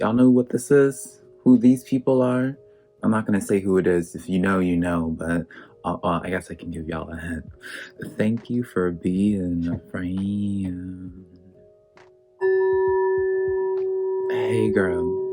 Y'all know what this is? Who these people are? I'm not gonna say who it is. If you know, you know, but I guess I can give y'all a hint. Thank you for being a friend. Hey girl.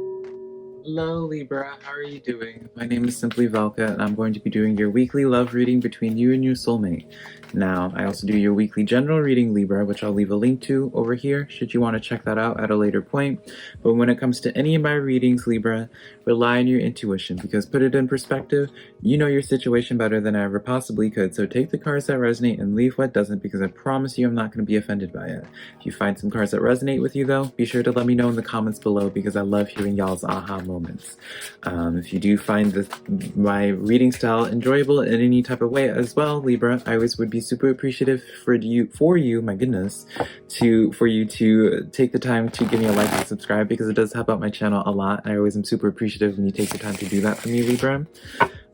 Hello Libra, how are you doing? My name is SimplyVelca and I'm going to be doing your weekly love reading between you and your soulmate. Now, I also do your weekly general reading Libra, which I'll leave a link to over here should you want to check that out at a later point. But when it comes to any of my readings Libra, rely on your intuition because put it in perspective, you know your situation better than I ever possibly could, so take the cards that resonate and leave what doesn't because I promise you I'm not going to be offended by it. If you find some cards that resonate with you though, be sure to let me know in the comments below because I love hearing y'all's aha moments. If you do find my reading style enjoyable in any type of way as well, Libra, I always would be super appreciative for you, my goodness, for you to take the time to give me a like and subscribe because it does help out my channel a lot. I always am super appreciative when you take the time to do that for me, Libra.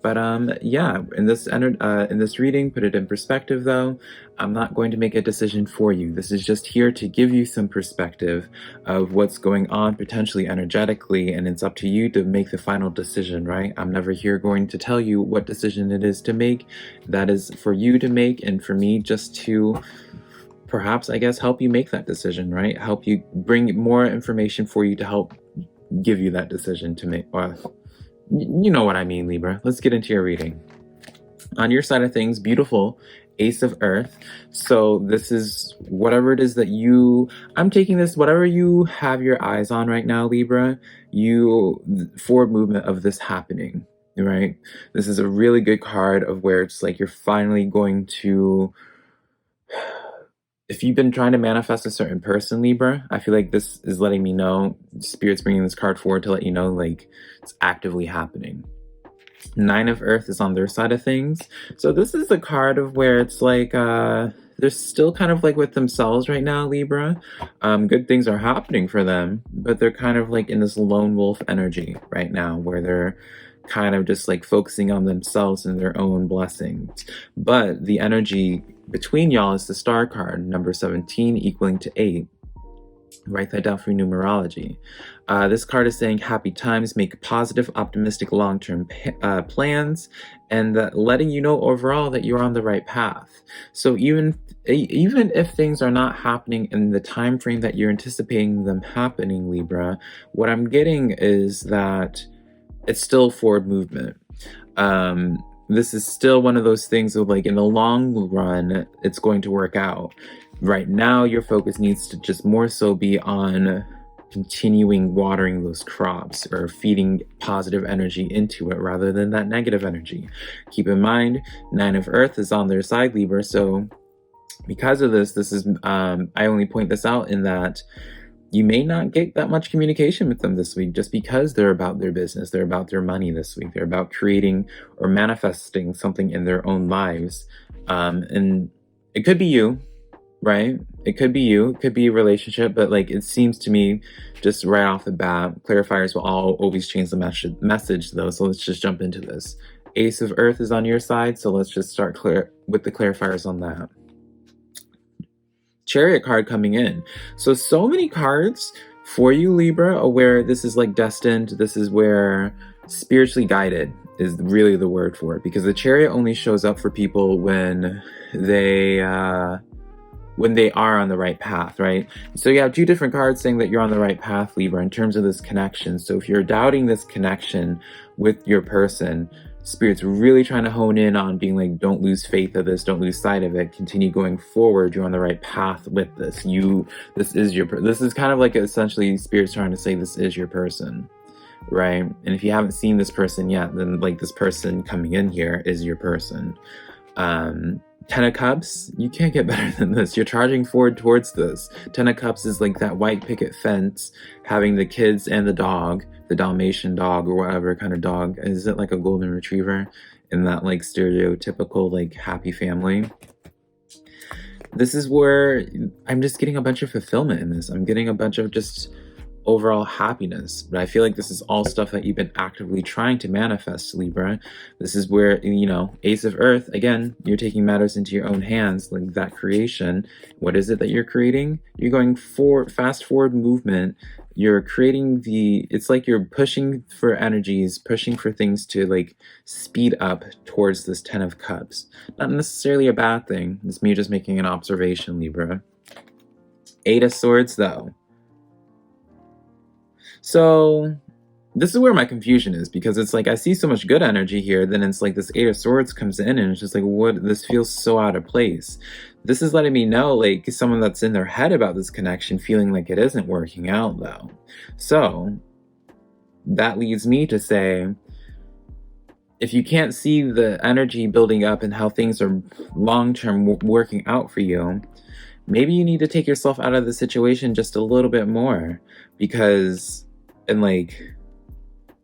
But yeah, in this reading, put it in perspective though, I'm not going to make a decision for you. This is just here to give you some perspective of what's going on potentially energetically, and it's up to you to make the final decision, right? I'm never here going to tell you what decision it is to make. That is for you to make and for me just to perhaps, I guess, help you make that decision, right? Help you bring more information for you to help give you that decision to make. You know what I mean, Libra. Let's get into your reading. On your side of things, beautiful Ace of Earth. So this is whatever it is that I'm taking this, whatever you have your eyes on right now, Libra, forward movement of this happening, right? This is a really good card of where it's like you're finally going to, if you've been trying to manifest a certain person, Libra, I feel like this is letting me know, Spirit's bringing this card forward to let you know, like, it's actively happening. Nine of Earth is on their side of things. So this is the card of where it's like, they're still kind of like with themselves right now, Libra. Good things are happening for them, but they're kind of like in this lone wolf energy right now where they're kind of just like focusing on themselves and their own blessings. But the energy between y'all is the star card, number 17 equaling to 8. Write that down for numerology. This card is saying happy times, make positive, optimistic, long-term plans, and letting you know overall that you're on the right path. So even if things are not happening in the time frame that you're anticipating them happening, Libra, what I'm getting is that it's still forward movement. This is still one of those things of like in the long run, it's going to work out. Right now, your focus needs to just more so be on continuing watering those crops or feeding positive energy into it rather than that negative energy. Keep in mind, Nine of Earth is on their side, Libra. So because of this is, I only point this out in that you may not get that much communication with them this week just because they're about their business, they're about their money this week, they're about creating or manifesting something in their own lives. And it could be you, right? It could be you, it could be a relationship, but like it seems to me just right off the bat, clarifiers will always change the message though. So let's just jump into this. Ace of Earth is on your side, so let's just start with the clarifiers on that. Chariot card coming in. So many cards for you, Libra, where this is like destined, this is where spiritually guided is really the word for it, because the Chariot only shows up for people when they are on the right path, right? So you have two different cards saying that you're on the right path, Libra, in terms of this connection. So if you're doubting this connection with your person, Spirit's really trying to hone in on being like, don't lose faith of this, don't lose sight of it, continue going forward, you're on the right path with this. This is kind of like essentially Spirit's trying to say this is your person, right? And if you haven't seen this person yet, then like this person coming in here is your person. Ten of Cups, you can't get better than this. You're charging forward towards this. Ten of Cups is like that white picket fence, having the kids and the dog, the Dalmatian dog or whatever kind of dog. Is it like a golden retriever in that like stereotypical like happy family? This is where I'm just getting a bunch of fulfillment in this. I'm getting a bunch of just overall happiness. But I feel like this is all stuff that you've been actively trying to manifest, Libra. This is where, you know, Ace of Earth, again, you're taking matters into your own hands, like that creation. What is it that you're creating? You're going for fast forward movement. You're creating it's like you're pushing for energies, pushing for things to like speed up towards this 10 of Cups. Not necessarily a bad thing. It's me just making an observation, Libra. 8 of Swords, though. So this is where my confusion is, because it's like I see so much good energy here, then it's like this 8 of Swords comes in and it's just like, what, this feels so out of place. This is letting me know, like, someone that's in their head about this connection feeling like it isn't working out, though. So that leads me to say, if you can't see the energy building up and how things are long-term working out for you, maybe you need to take yourself out of the situation just a little bit more, because, and like,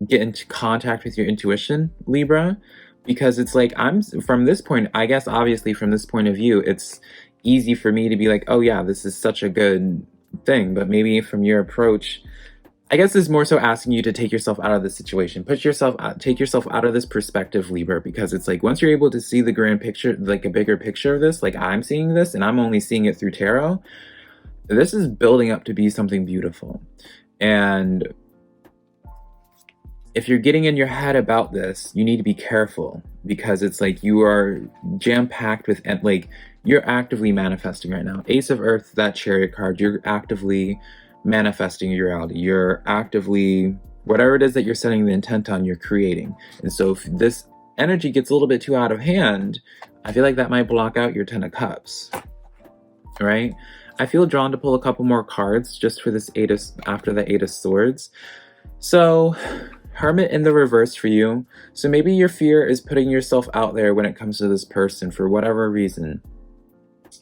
get into contact with your intuition, Libra, because it's like, I'm from this point, I guess obviously from this point of view, it's easy for me to be like, oh yeah, this is such a good thing. But maybe from your approach, I guess it's more so asking you to take yourself out of the situation, take yourself out of this perspective, Libra, because it's like, once you're able to see the grand picture, like a bigger picture of this, like I'm seeing this and I'm only seeing it through tarot, this is building up to be something beautiful. And if you're getting in your head about this, you need to be careful, because it's like you are jam-packed with, like, you're actively manifesting right now. Ace of Earth, that Chariot card, you're actively manifesting your reality. You're actively, whatever it is that you're setting the intent on, you're creating. And so if this energy gets a little bit too out of hand, I feel like that might block out your 10 of Cups, right? I feel drawn to pull a couple more cards just for this after the 8 of Swords. So Hermit in the reverse for you. So maybe your fear is putting yourself out there when it comes to this person for whatever reason,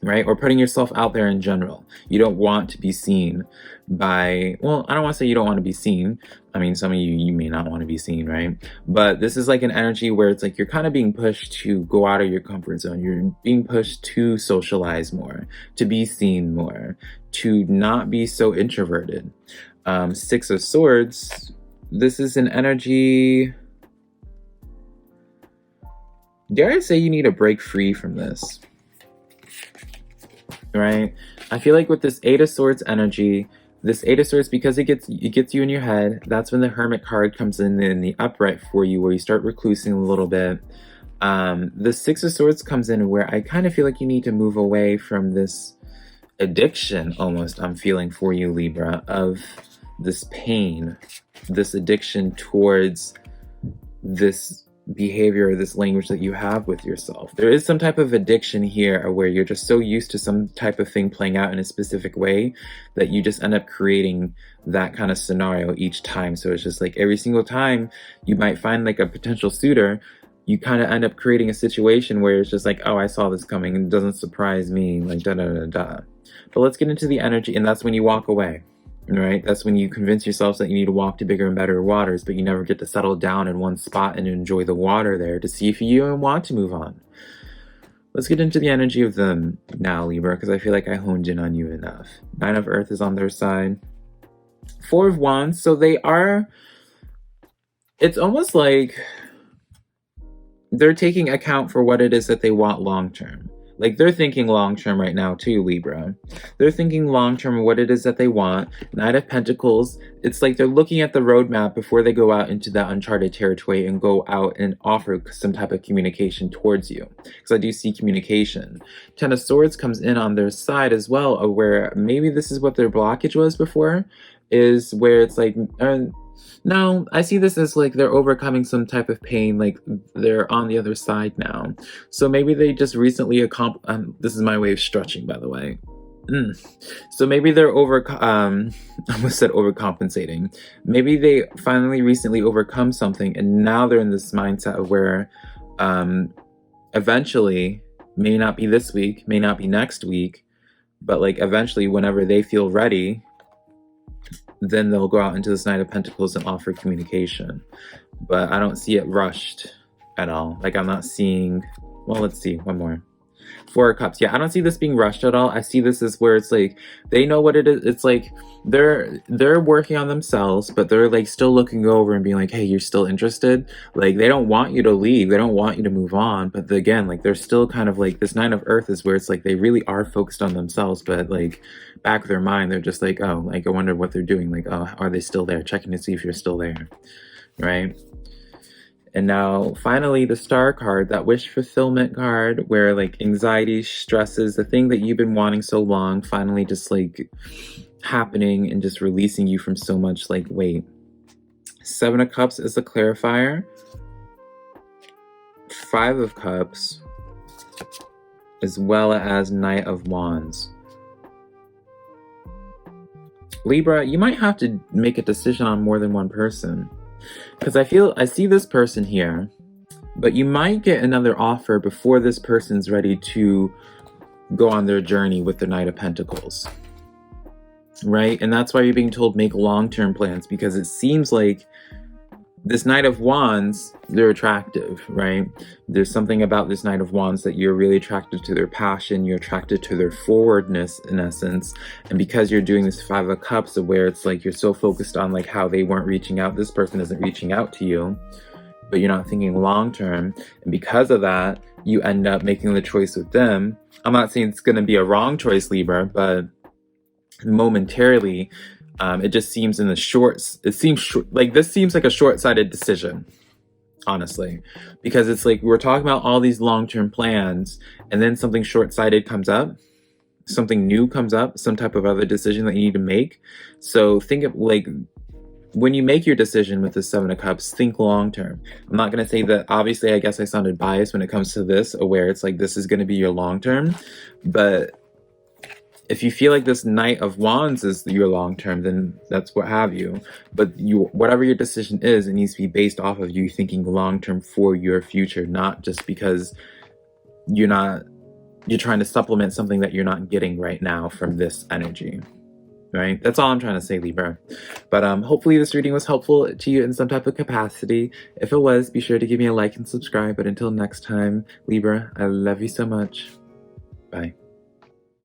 right? Or putting yourself out there in general. You don't want to be seen by, well, I don't want to say you don't want to be seen. I mean, some of you may not want to be seen, right? But this is like an energy where it's like you're kind of being pushed to go out of your comfort zone. You're being pushed to socialize more, to be seen more, to not be so introverted. 6 of Swords, this is an energy, dare I say, you need to break free from this, right? I feel like with this 8 of Swords energy, this 8 of Swords, because it gets you in your head, that's when the Hermit card comes in the upright for you, where you start reclusing a little bit. The 6 of Swords comes in where I kind of feel like you need to move away from this addiction, almost, I'm feeling for you, Libra, of this pain, this addiction towards this behavior or this language that you have with yourself. There is some type of addiction here where you're just so used to some type of thing playing out in a specific way that you just end up creating that kind of scenario each time. So it's just like every single time you might find like a potential suitor, you kind of end up creating a situation where it's just like, oh, I saw this coming and it doesn't surprise me, like da da da da. But let's get into the energy, and that's when you walk away. Right? That's when you convince yourselves that you need to walk to bigger and better waters, but you never get to settle down in one spot and enjoy the water there to see if you even want to move on. Let's get into the energy of them now, Libra, because I feel like I honed in on you enough. 9 of Earth is on their side. 4 of Wands, so they are, it's almost like they're taking account for what it is that they want long-term. Like, they're thinking long-term right now too, Libra. They're thinking long-term what it is that they want. 9 of Pentacles, it's like they're looking at the roadmap before they go out into that uncharted territory and go out and offer some type of communication towards you. Because I do see communication. 10 of Swords comes in on their side as well, where maybe this is what their blockage was before, is where it's like, no, I see this as like they're overcoming some type of pain, like they're on the other side now. So maybe they just recently this is my way of stretching, by the way. So maybe they're I almost said overcompensating. Maybe they finally recently overcome something, and now they're in this mindset of where eventually, may not be this week, may not be next week, but like eventually whenever they feel ready, then they'll go out into this Knight of Pentacles and offer communication. But I don't see it rushed at all. Like, I'm not seeing, well, let's see, one more. Four of Cups. Yeah, I don't see this being rushed at all. I see this as where it's like they know what it is. It's like they're working on themselves, but they're like still looking over and being like, hey, you're still interested? Like they don't want you to leave. They don't want you to move on. But again, like they're still kind of like this Nine of Earth is where it's like they really are focused on themselves, but like back of their mind, they're just like, oh, like I wonder what they're doing. Like, oh, are they still there? Checking to see if you're still there. Right? And now, finally, the Star card, that wish fulfillment card, where like anxiety, stresses, the thing that you've been wanting so long, finally just like happening and just releasing you from so much like weight. Seven of Cups is a clarifier. Five of Cups, as well as Knight of Wands. Libra, you might have to make a decision on more than one person. Because I see this person here, but you might get another offer before this person's ready to go on their journey with the Knight of Pentacles. Right? And that's why you're being told make long-term plans, because it seems like this Knight of Wands, they're attractive, right? There's something about this Knight of Wands that you're really attracted to their passion, you're attracted to their forwardness in essence. And because you're doing this Five of Cups where it's like you're so focused on like how they weren't reaching out, this person isn't reaching out to you, but you're not thinking long term. And because of that, you end up making the choice with them. I'm not saying it's going to be a wrong choice, Libra, but momentarily, it just seems in the shorts, it seems like this seems like a short-sighted decision, honestly, because it's like we're talking about all these long-term plans and then something short-sighted comes up, something new comes up, some type of other decision that you need to make. So think of like when you make your decision with the Seven of Cups, think long-term. I'm not going to say that, obviously, I guess I sounded biased when it comes to this, where it's like this is going to be your long-term, but if you feel like this Knight of Wands is your long-term, then that's what have you. But whatever your decision is, it needs to be based off of you thinking long-term for your future, not just because you're trying to supplement something that you're not getting right now from this energy, right? That's all I'm trying to say, Libra. But hopefully this reading was helpful to you in some type of capacity. If it was, be sure to give me a like and subscribe. But until next time, Libra, I love you so much. Bye.